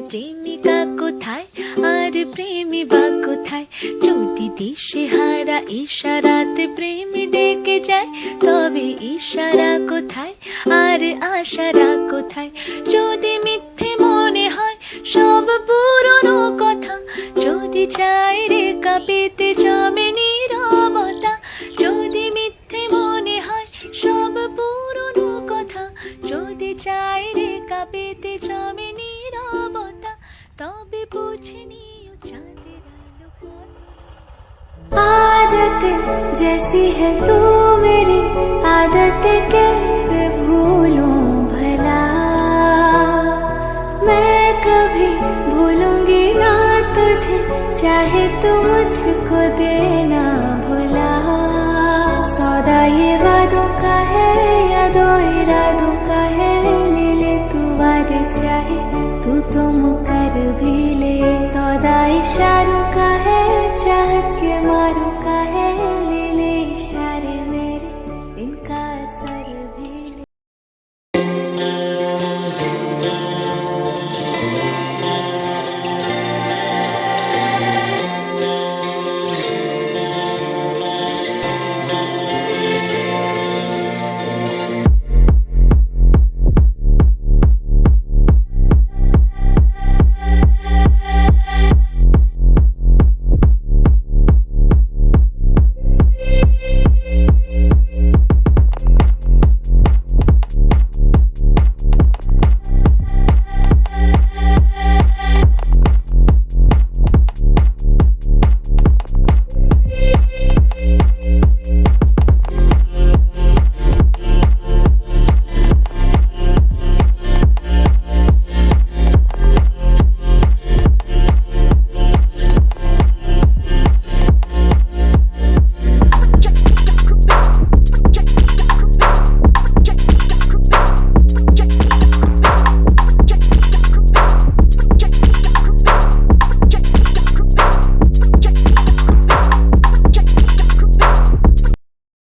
প্রেমিকা কোথায় আর প্রেমী বা কোথায়? যদি দিশে হারা ইশারাতে প্রেম ডেকে যায়, তবে ইশারা কোথায় আর আশারা কোথায়? যদি মিথ্যে মনে হয় সব পুরনো কথা, যদি চাই রে কাঁপিতে জমে নীরবতা, যদি মিথ্যে মনে হয় সব পুরনো কথা, যদি চাই রে কাঁপিতে জমে নীরবতা, তবে বুঝে নিও চাঁদের আলো পথে। आदतें जैसी है तू मेरी, आदतें कैसे भूलूं भला? मैं कभी भूलूंगी ना तुझे, चाहे तू मुझको देना भुला। सौदा ये वादों का है, यादों इरादों का है, ले ले तू वादे चाहे तू तो मुकर भी ले। सौदा इशारों का है,